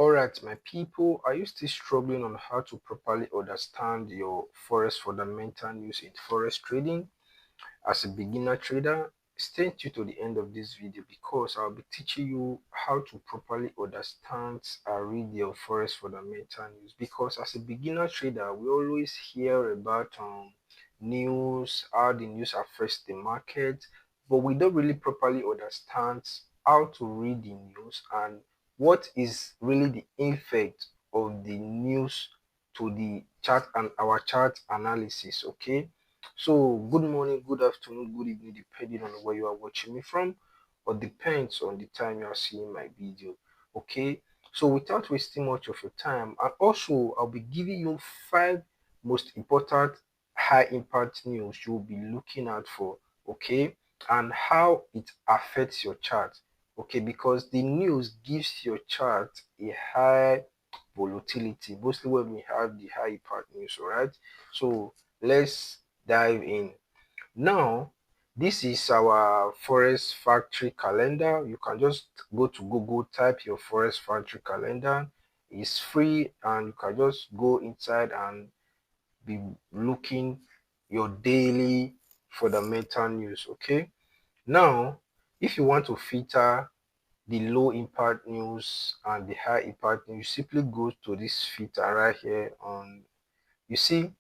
Alright, my people, are you still struggling on how to properly understand your forex fundamental news in forex trading? As a beginner trader, stay tuned to the end of this video because I'll be teaching you how to properly understand and read your forex fundamental news. Because as a beginner trader, we always hear about news, how the news affects the market, but we don't really properly understand how to read the news and what is really the effect of the news to the chart and our chart analysis. Okay, so good morning, good afternoon, good evening, depending on where you are watching me from, or depends on the time you are seeing my video. Okay, so without wasting much of your time, and also I'll be giving you 5 most important high impact news you'll be looking out for. Okay, and how it affects your chart. Okay, because the news gives your chart a high volatility, mostly when we have the high impact news. All right, so let's dive in. Now, this is our forest factory calendar. You can just go to Google, type your forest factory calendar. It's free and you can just go inside and be looking your daily fundamental news. Okay, now if you want to filter the low impact news and the high impact news, simply go to this filter right here on. You see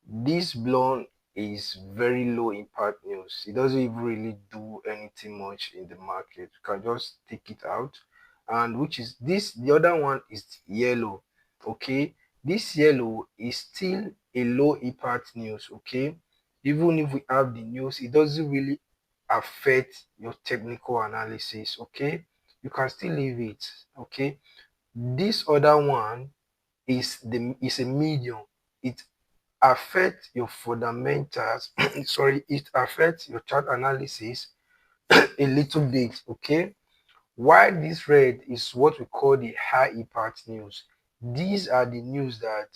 this blonde is very low impact news. It doesn't even really do anything much in the market. You can just take it out. And which is this, the other one is yellow. Okay, this yellow is still a low impact news. Okay, even if we have the news, it doesn't really affect your technical analysis. Okay, you can still leave it. Okay, this other one is a medium. It affect your fundamentals. Sorry, it affects your chart analysis a little bit. Okay, while this red is what we call the high impact news. These are the news that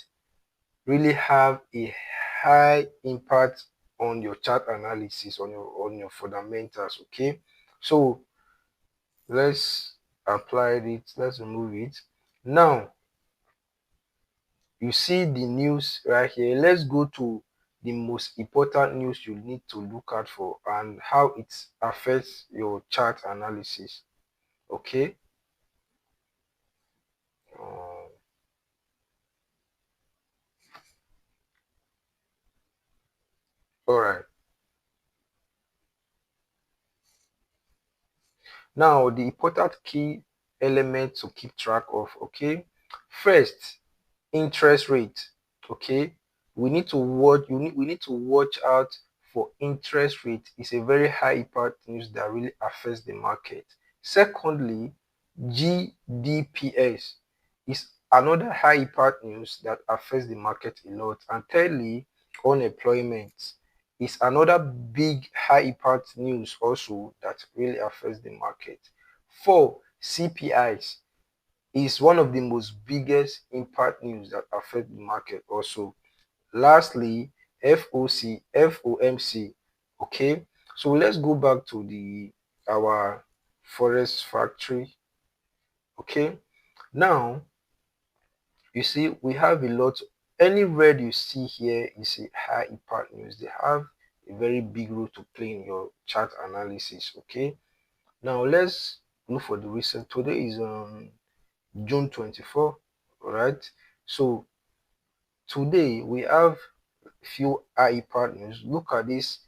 really have a high impact on your chart analysis, on your fundamentals. Okay, so let's apply it, let's remove it. Now you see the news right here. Let's go to the most important news you need to look out for and how it affects your chart analysis. Okay, um, all right. Now the important key element to keep track of. Okay, first, interest rate. Okay, we need to watch out for interest rate. It's a very high impact news that really affects the market. Secondly, GDPS is another high impact news that affects the market a lot. And thirdly, unemployment is another big high impact news also that really affects the market. Four, CPIs is one of the most biggest impact news that affect the market also. Lastly, FOMC. Okay, so let's go back to the our forest factory. Okay, now you see we have a lot. Any red you see here is a high impact news. They have a very big role to play in your chart analysis. Okay, now let's look for the recent. Today is June 24. All right, so today we have few high partners. Look at this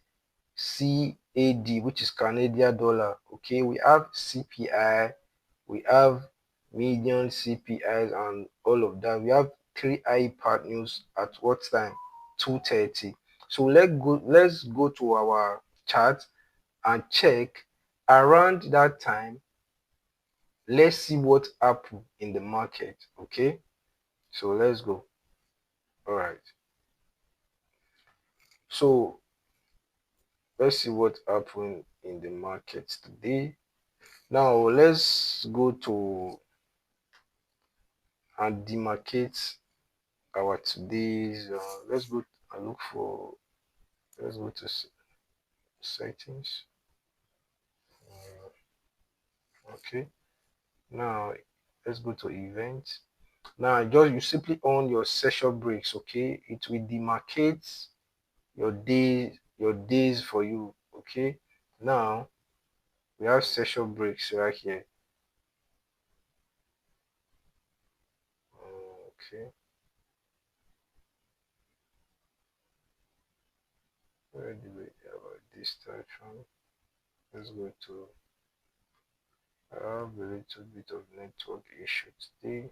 CAD, which is Canadian dollar. Okay, we have CPI, we have median CPIs, and all of that. We have three high partners at what time? 2:30. So let's go to our chart and check around that time. Let's see what happened in the market. Okay, so let's go. All right, so let's see what happened in the markets today. Now let's go to and demarcate our today's. Let's go and look for. Let's go to settings. Okay. Now Let's go to events. Now just you simply on your session breaks, okay? It will demarcate your days for you, okay? Now we have session breaks right here. Okay, where do we have a distraction? Let's go to I have a little bit of network issue today,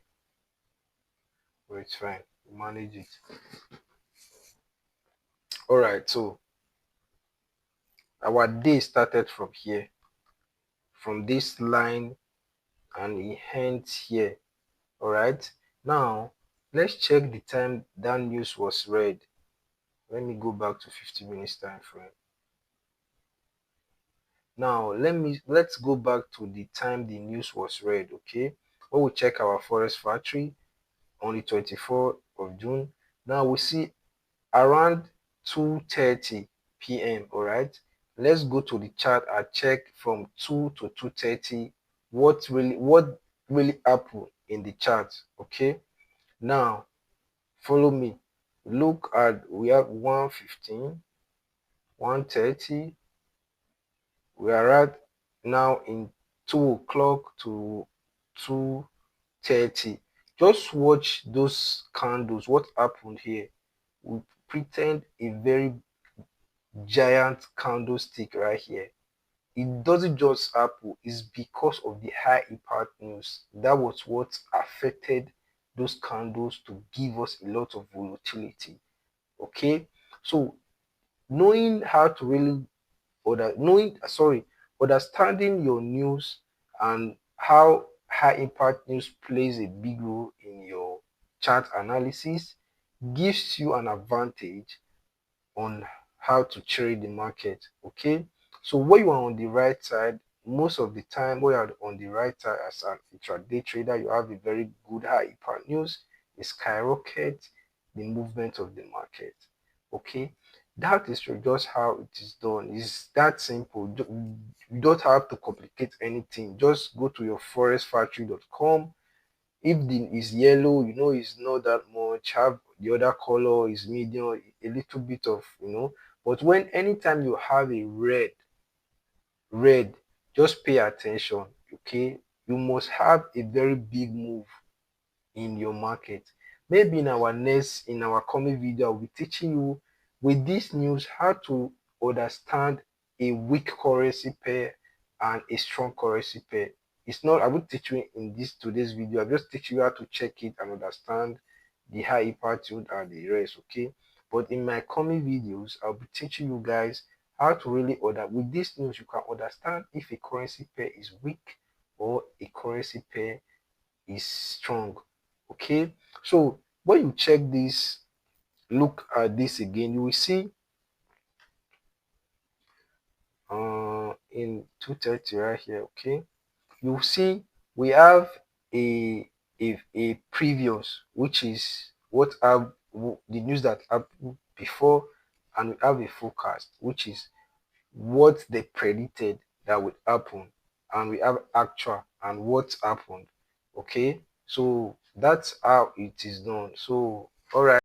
but it's fine. We manage it. All right, so our day started from here, from this line, and it ends here. All right. Now let's check the time that news was read. Let me go back to 50 minutes time frame. Now let's go back to the time the news was read. Okay, when we check our forest factory on the 24th of June, now we see around 2:30 p.m. All right, let's go to the chart and check from 2 to 2:30 what really happened in the chart. Okay, now follow me. Look at we have 1:15, 1:30. We are at now in 2 o'clock to 2:30. Just watch those candles. What happened here? We pretend a very giant candlestick right here. It doesn't just happen, it's because of the high impact news. That was what affected those candles to give us a lot of volatility. Okay, so knowing how to really understanding your news and how high impact news plays a big role in your chart analysis gives you an advantage on how to trade the market. Okay, so when you are on the right side, most of the time when you are on the right side as an intraday trader, you have a very good high impact news. It skyrocket the movement of the market. Okay, that is just how it is done. It's that simple. You don't have to complicate anything. Just go to your forestfactory.com. If the is yellow, it's not that much. Have the other color is medium, a little bit of, but when anytime you have a red, just pay attention. Okay, you must have a very big move in your market. Maybe in our coming video, I'll be teaching you with this news how to understand a weak currency pair and a strong currency pair. It's not I will teach you in this today's video. I'll just teach you how to check it and understand the high impact yield and the rest. Okay. But in my coming videos, I'll be teaching you guys how to really order with this news. You can understand if a currency pair is weak or a currency pair is strong. Okay, so when you check this, look at this again, you will see in 2:30 right here. Okay, you will see we have a previous, which is what have the news that happened before, and we have a forecast, which is what they predicted that would happen, and we have actual and what happened. Okay, so that's how it is done. So all right.